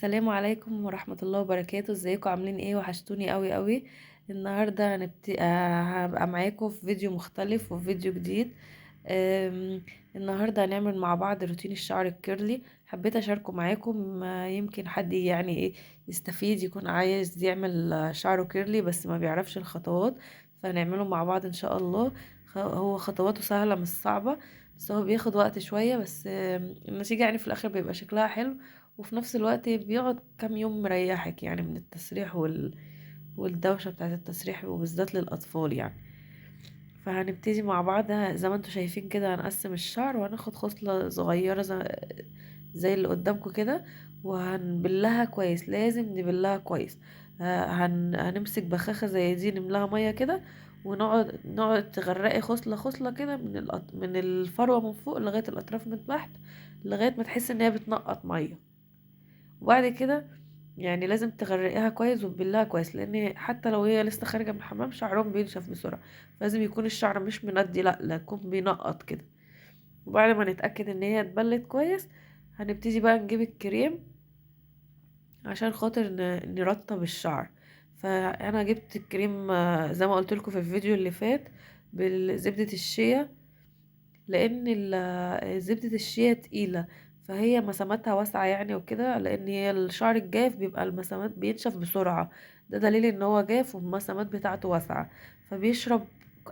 السلام عليكم ورحمة الله وبركاته. ازيكم عاملين ايه؟ وحشتوني قوي قوي. النهاردة هبقى معاكم في فيديو مختلف وفي فيديو جديد. النهاردة هنعمل مع بعض روتين الشعر الكيرلي. حبيت اشاركه معاكم، يمكن حد يعني ايه يستفيد، يكون عايز يعمل شعره كيرلي بس ما بيعرفش الخطوات، فنعمله مع بعض ان شاء الله. هو خطواته سهلة مش صعبة، بس هو بياخد وقت شوية، بس النتيجة يعني في الاخر بيبقى شكلها حلو، وفي نفس الوقت بيقعد كام يوم مريحك يعني من التسريح والدوشة بتاعت التسريح، وبالذات للأطفال يعني. فهنبتدي مع بعض زي ما انتوا شايفين كده. هنقسم الشعر وهناخد خصلة صغيرة زي اللي قدامكم كده، وهنبلها كويس. لازم نبلها كويس. هنمسك بخاخة زي دي، نملاها مية كده، ونقعد تغرقي خصلة خصلة كده من الفروة من فوق لغاية الأطراف من تحت، لغاية ما تحس ان هي بتنقط مية. وبعد كده يعني لازم تغرقيها كويس وتبلها كويس، لان حتى لو هي لسه خارجه من الحمام شعرهم بينشف بسرعه. لازم يكون الشعر مش مندي، لا يكون بينقط كده. وبعد ما نتاكد ان هي اتبلت كويس، هنبتدي بقى نجيب الكريم عشان خاطر نرطب الشعر. فانا جبت الكريم، زي ما قلت لكم في الفيديو اللي فات، بزبدة الشيا. لان زبدة الشيا تقيلة، فهي مساماتها واسعة يعني وكده، لان هي الشعر الجاف بيبقى المسامات بينشف بسرعة. ده دليل ان هو جاف والمسامات بتاعته واسعة، فبيشرب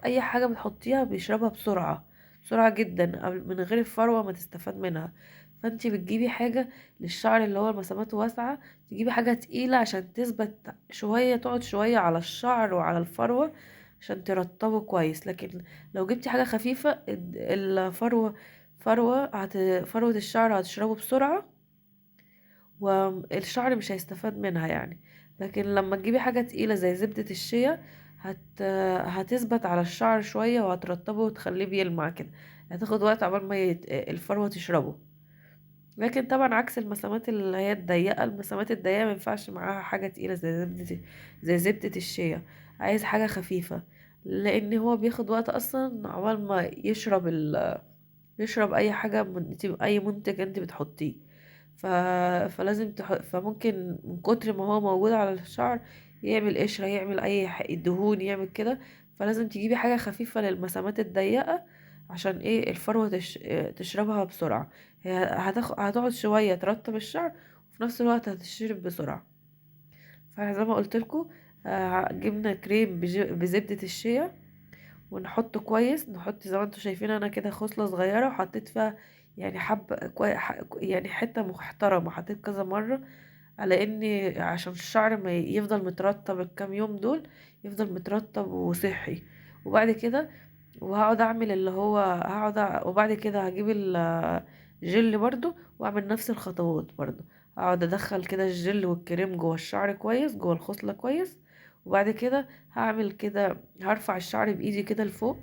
اي حاجة بتحطيها بيشربها بسرعة، بسرعة جدا، من غير الفروة ما تستفاد منها. فانتي بتجيبي حاجة للشعر اللي هو مساماته واسعة، تجيبي حاجة تقيلة عشان تثبت شوية، تقعد شوية على الشعر وعلى الفروة عشان ترطبه كويس. لكن لو جبتي حاجة خفيفة، فروة الشعر هتشربه بسرعة، والشعر مش هيستفاد منها يعني. لكن لما تجيبي حاجة تقيلة زي زبدة الشيا، هتثبت على الشعر شوية وهترطبه وتخليه بيلمع كده. هتاخد وقت عقبال ما الفروة تشربه. لكن طبعا عكس المسامات اللي هي الضيقة، المسامات الضيقة مينفعش معاها حاجة تقيلة زي زبدة الشيا. عايز حاجة خفيفة، لان هو بياخد وقت اصلا عقبال ما يشرب اي حاجه اي منتج انت بتحطيه. ف... فممكن من كتر ما هو موجود على الشعر يعمل قشره، يعمل دهون، يعمل كده. فلازم تجيبي حاجه خفيفه للمسامات الضيقه، عشان ايه الفروه تشربها بسرعه. هتقعد شويه ترطب الشعر، وفي نفس الوقت هتشرب بسرعه. فزي ما قلت لكم، جبنا كريم بزبده الشيا، ونحطه كويس. نحط زي ما انتوا شايفين انا كده خصلة صغيرة، وحطيت فيها يعني يعني حتة محترمة، حطيت كذا مرة، على اني عشان الشعر ما يفضل مترطب الكام يوم دول، يفضل مترطب وصحي. وبعد كده وهقعد اعمل اللي هو وبعد كده هجيب الجل برضو، واعمل نفس الخطوات برضو. اقعد ادخل كده الجل والكريم جوه الشعر كويس، جوه الخصلة كويس. وبعد كده هعمل كده، هرفع الشعر بايدي كده لفوق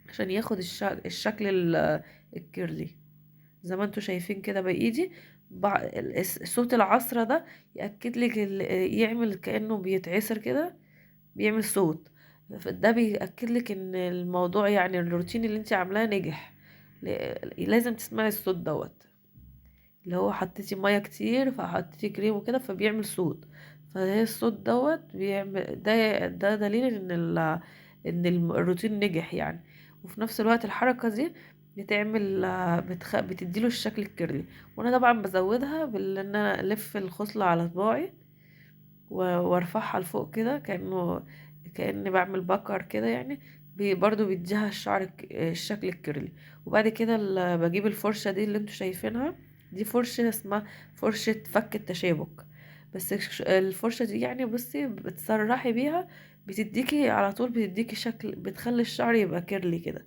عشان ياخد الشكل الكيرلي، زي ما انتوا شايفين كده بايدي. صوت العصرة ده يأكد لك يعمل كأنه بيتعصر كده، بيعمل صوت. ده بيأكد لك ان الموضوع يعني الروتين اللي انت عاملاه نجح. لازم تسمعي الصوت دوت، اللي هو حطيتي مية كتير فحطيتي كريم وكده فبيعمل صوت. فهي الصوت دوت بيعمل ده دليل ان الروتين نجح يعني. وفي نفس الوقت الحركة دي بتعمل بتديله الشكل الكيرلي. وانا طبعا بزودها بان انا الف الخصلة على صباعي وارفعها لفوق كده، كأني بعمل بكر كده يعني. برضو بيديها الشكل الكيرلي. وبعد كده بجيب الفرشة دي اللي انتوا شايفينها، دي فرشة اسمها فرشة فك التشابك. بس الفرشة دي يعني بصي بتسرحي بيها، بتديكي على طول، بتديكي شكل، بتخلي الشعر يبقى كيرلي كده.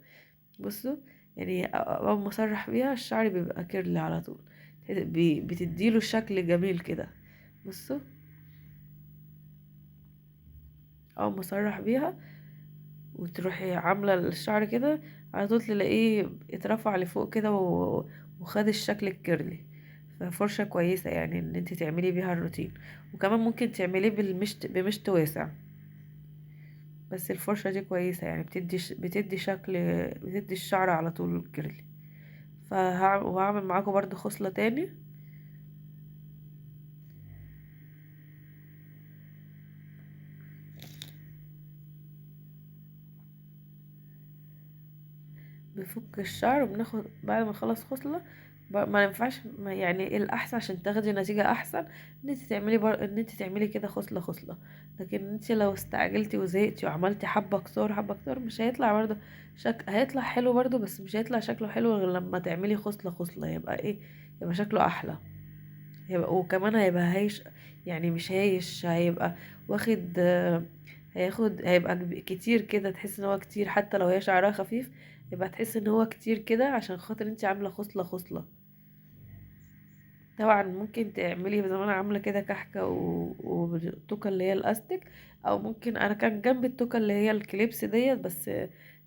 بصوا، يعني اول ما اسرح بيها الشعر بيبقى كيرلي على طول، بتديله شكل جميل كده. بصوا، اول ما اسرح بيها وتروحي عامله الشعر كده، على طول تلاقيه اترفع لفوق كده وخد الشكل الكيرلي. ففرشة كويسة يعني ان انت تعملي بيها الروتين. وكمان ممكن تعمليه بمشط واسع، بس الفرشة دي كويسة يعني بتدي شكل، بتدي الشعر على طول كيرلي. وهعمل معاكم برضو خصلة تاني. بفك الشعر، وبناخد بعد ما نخلص خصلة ما ينفعش يعني الاحسن عشان تاخدي نتيجة احسن ان انت تعملي ان انت تعملي كده خصلة خصلة. لكن انت لو استعجلتي وزهقتي وعملتي حبة كتار حبة كتار مش هيطلع برضه هيطلع حلو برضه، بس مش هيطلع شكله حلو غير لما تعملي خصلة خصلة، يبقى ايه، يبقى شكله احلى. هيبقى وكمان هيبقى هايش، يعني مش هايش، هيبقى واخد هيبقى كتير كده، تحس ان هو كتير حتى لو هي شعرها خفيف، يبقى تحس ان هو كتير كده عشان خاطر انت عامله خصله خصله. طبعا ممكن تعملي زي ما انا عامله كده كحكه والتوكه اللي هي الاستيك، او ممكن انا كان جنب التوكه اللي هي الكليبس ديت، بس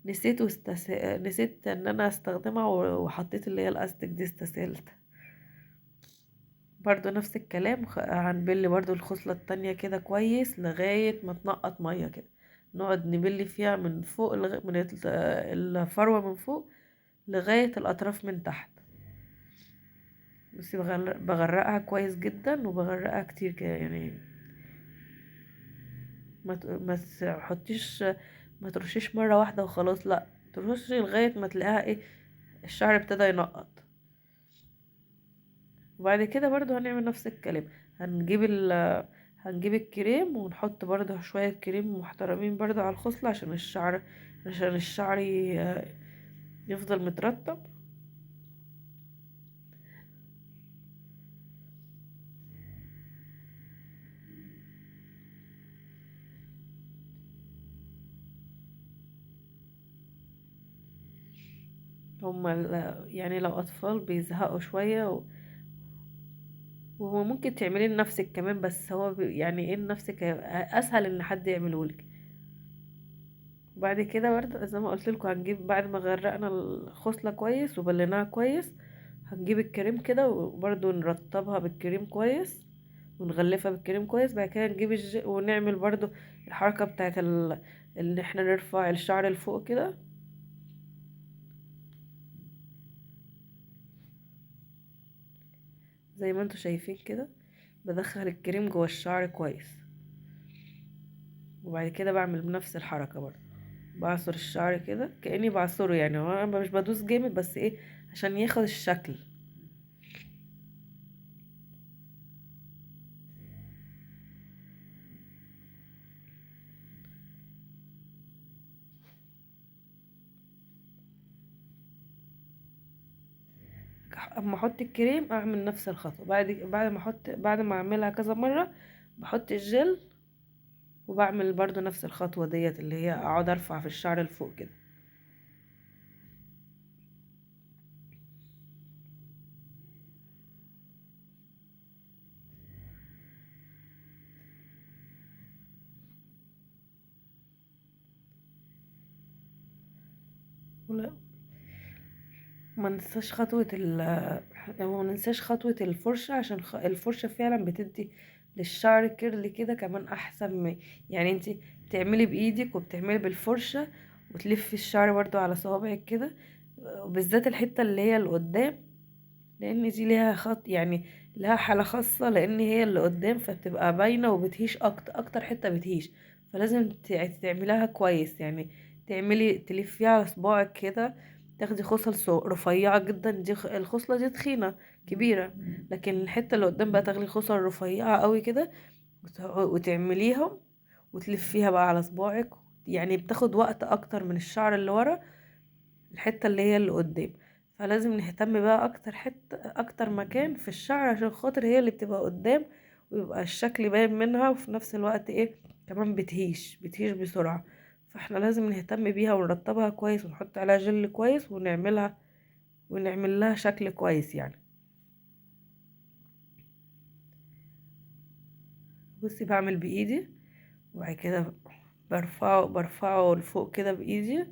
نسيت ان انا استخدمها وحطيت اللي هي الاستيك دي، استسهلت. برضو نفس الكلام، هنبل برضو الخصلة التانية كده كويس لغاية ما تنقط مية كده، نقعد نبل فيها من فوق من الفروة من فوق لغاية الأطراف من تحت. بس بغرقها كويس جدا وبغرقها كتير كده يعني، ما تحطيش، ما ترشيش مرة واحدة وخلاص، لا ترشي لغاية ما تلاقيها ايه، الشعر ابتدى ينقط. وبعد كده برضو هنعمل نفس الكلام، هنجيب هنجيب الكريم ونحط برضو شوية كريم محترمين برضو على الخصلة عشان الشعر يفضل مترطب. هما يعني لو أطفال بيزهقوا شوية وهو ممكن تعمليه لنفسك كمان، بس هو يعني ايه لنفسك هيبقى أسهل إن حد يعملهولك. وبعد كده برضه زي ما قلت لكم، هنجيب بعد ما غرقنا الخصلة كويس وبليناها كويس، هنجيب الكريم كده وبرضه نرطبها بالكريم كويس ونغلفها بالكريم كويس. بعد كده نجيب ونعمل برضه الحركة بتاعت ان احنا نرفع الشعر لفوق كده، زي ما انتوا شايفين كده، بدخل الكريم جوه الشعر كويس. وبعد كده بعمل بنفس الحركة برضه، بعصر الشعر كده كأني بعصره، يعني هو انا مش بدوس جامد، بس ايه، عشان ياخد الشكل. اما احط الكريم اعمل نفس الخطوه، بعد ما اعملها كذا مره بحط الجل، وبعمل برضو نفس الخطوه ديت اللي هي اقعد ارفع في الشعر لفوق كده. ولا ما ننساش خطوه ما ننساش خطوه الفرشه، عشان الفرشه فعلا بتدي للشعر كيرلي كده كمان احسن يعني انتي بتعملي بايدك وبتعملي بالفرشه وتلفي الشعر برضو على صوابعك كده، وبالذات الحته اللي هي اللي قدام، لان دي ليها خط يعني، لها حالة خاصة، لان هي اللي قدام فبتبقى باينة وبتهيش اكتر حتة بتهيش. فلازم تعمليها كويس يعني، تلفيها على صباعك كده، تاخدي خصل رفيعة جدا، دي الخصلة دي تخينة كبيرة، لكن الحتة اللي قدام بقى تاخدي خصل رفيعة قوي كده وتعمليهم وتلفيها بقى على صباعك. يعني بتاخد وقت اكتر من الشعر اللي ورا، الحتة اللي هي اللي قدام. فلازم نهتم بقى اكتر حتة، اكتر مكان في الشعر، عشان خاطر هي اللي بتبقى قدام ويبقى الشكل باين منها، وفي نفس الوقت ايه كمان بتهيش بسرعة. فاحنا لازم نهتم بيها ونرطبها كويس ونحط عليها جل كويس ونعمل لها شكل كويس يعني. بصي بعمل بايدي، وبعد كده برفعه لفوق كده بايدي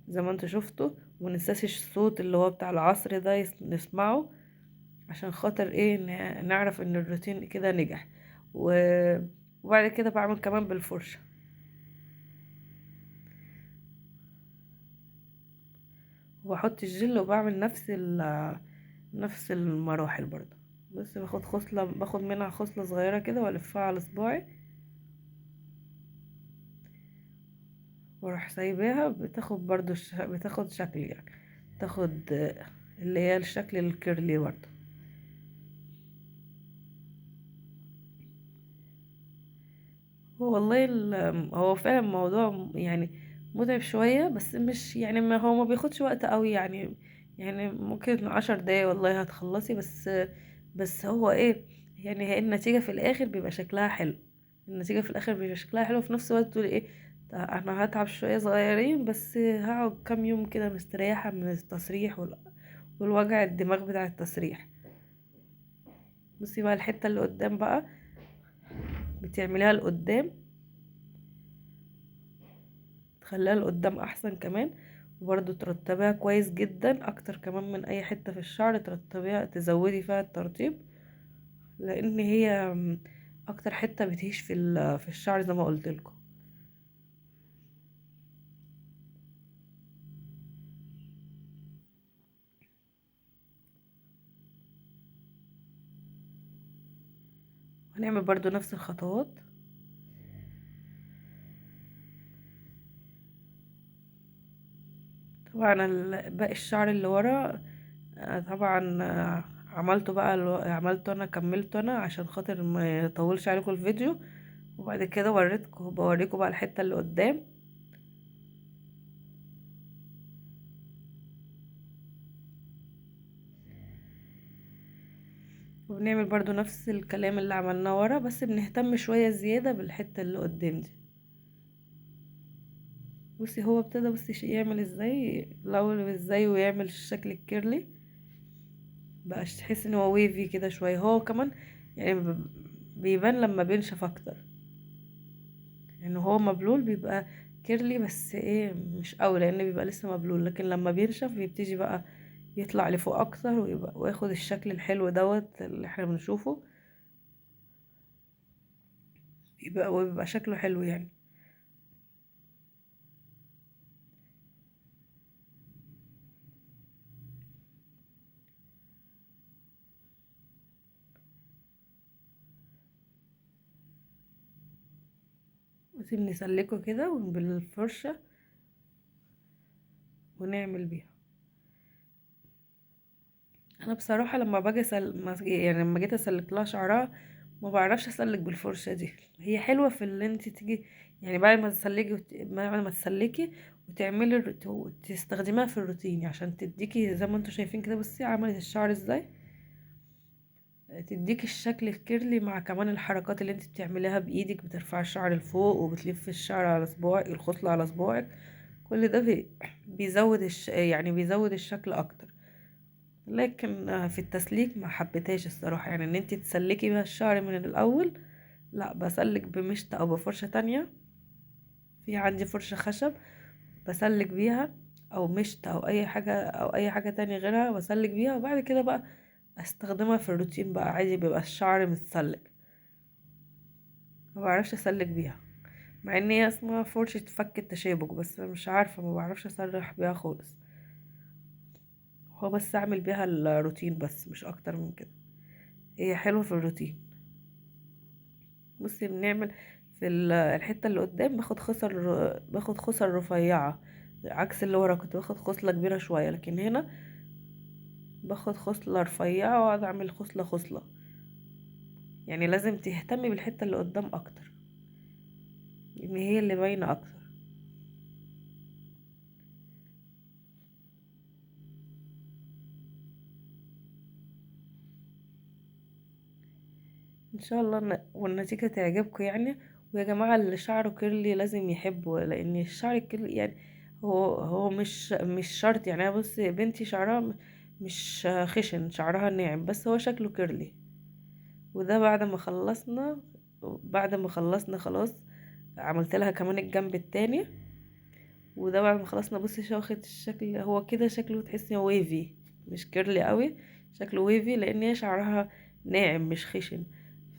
زي ما انتوا شفتوا، ومننساش الصوت اللي هو بتاع العصر ده نسمعه، عشان خاطر ايه نعرف ان الروتين كده نجح. وبعد كده بعمل كمان بالفرشة، وبحط الجل وبعمل نفس المراحل برضه. بس باخد منها خصلة صغيرة كده والفها على صباعي، واروح سايباها بتاخد برضو بتاخد شكل يعني. تاخد اللي هي الشكل الكيرلي برضه. هو والله هو فعلا الموضوع يعني متعب شوية، بس مش يعني ما هو ما بياخدش وقت قوي يعني. يعني ممكن 10 دقايق والله هتخلصي. بس هو ايه، يعني هي النتيجة في الاخر بيبقى شكلها حلو. النتيجة في الاخر بيبقى شكلها حلو، في نفس الوقت تقولي ايه، انا هتعب شوية صغيرين بس هقعد كام يوم كده مستريحة من التسريح والوجع الدماغ بتاع التسريح. بصي بقى الحتة اللي قدام بقى بتعمليها لقدام، تخليها لقدام احسن كمان. وبرضه ترتبيها كويس جدا اكتر كمان من اي حتة في الشعر، ترتبيها تزودي فيها الترطيب، لان هي اكتر حتة بتهيش في الشعر زي ما قلت لكم. هنعمل برضه نفس الخطوات. طبعا باقي الشعر اللي ورا طبعا عملته بقى عملته انا، كملته انا عشان خاطر ما يطولش عليكم الفيديو. وبعد كده بوريكم بقى الحتة اللي قدام. وبنعمل برضو نفس الكلام اللي عملناه ورا، بس بنهتم شوية زيادة بالحتة اللي قدام دي. بصي هو ابتدى، بصي يعمل ازاي الاول، ازاي ويعمل الشكل الكيرلي بقى، تحس ان هو ويفي كده شوية هو كمان. يعني بيبان لما بينشف اكتر. يعني هو مبلول بيبقى كيرلي، بس ايه مش قوي لان بيبقى لسه مبلول، لكن لما بينشف بيبتدي بقى يطلع لفوق اكتر وياخد الشكل الحلو دوت اللي احنا بنشوفه. ويبقى شكله حلو يعني. لازم نسلكه كده بالفرشة ونعمل بيها. انا بصراحة لما باجي يعني لما جيت اسلك لها شعرها ما بعرفش اسلك بالفرشة دي. هي حلوة في اللي انت تيجي يعني بعد ما تسلكي بعد ما تسلكي وتعملي تستخدميها في الروتين عشان تديكي زي ما انتوا شايفين كده. بصي عملت الشعر ازاي، تديك الشكل الكيرلي مع كمان الحركات اللي انت بتعمليها بايدك، بترفعي الشعر لفوق وبتلف الشعر على صباعك، الخصلة على صباعك. كل ده بيزود يعني بيزود الشكل اكتر. لكن في التسليك ما حبيتهاش الصراحة، يعني ان انت تسلكي بيها الشعر من الاول. لا، بسلك بمشط او بفرشة تانية. في عندي فرشة خشب بسلك بيها، او مشط او اي حاجة تانية غيرها بسلك بيها، وبعد كده بقى استخدمها في الروتين بقى عادي بيبقى الشعر متسلك. ما بعرفش اسلك بيها، مع ان هي اسمها فرشة فك التشابك، بس أنا مش عارفة ما بعرفش اسرح بيها خالص. هو بس اعمل بيها الروتين بس مش اكتر من كده. هي حلوة في الروتين. بصي بنعمل في الحتة اللي قدام باخد خصر رفيعة، عكس اللي ورا كنت باخد خصلة كبيرة شوية، لكن هنا باخد خصلة رفيعة واقعد اعمل خصلة خصلة. يعني لازم تهتمي بالحتة اللي قدام اكتر، لان هي اللي باينة اكتر. ان شاء الله والنتيجة تعجبكم يعني. ويا جماعة اللي شعره كيرلي لازم يحبه، لان الشعر الكيرلي يعني هو مش شرط. يعني انا بص بنتي شعرها مش خشن، شعرها ناعم بس هو شكله كيرلي. وده بعد ما خلصنا خلاص، عملت لها كمان الجنب التاني. وده بعد ما خلصنا بصي واخد الشكل، هو كده شكله تحسي هو ويفي، مش كيرلي قوي، شكله ويفي لان هي شعرها ناعم مش خشن.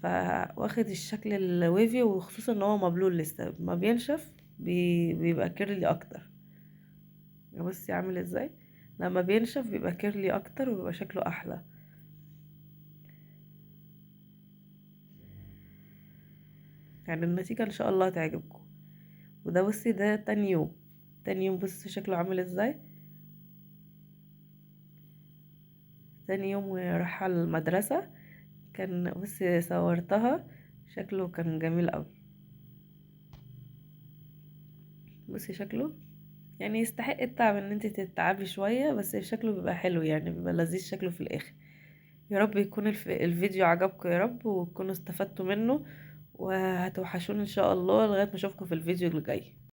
فواخد الشكل الويفي، وخصوصا ان هو مبلول لسه ما بينشف بيبقى كيرلي اكتر. بصي عامل ازاي لما بينشف بيبقى كيرلي اكتر وبيبقى شكله احلى. يعني النتيجة ان شاء الله تعجبكم. وده بصي ده تاني يوم. تاني يوم بصي شكله عامل ازاي. تاني يوم وراح على المدرسة. كان بصي صورتها، شكله كان جميل قوي. بصي شكله يعني يستحق التعب ان انت تتعبي شوية، بس شكله بيبقى حلو يعني، بيبقى لذيذ شكله في الاخر. يا رب يكون الفيديو عجبكم يا رب، وتكونوا استفدتوا منه، وهتوحشوني ان شاء الله لغاية ما اشوفكم في الفيديو اللي جاي.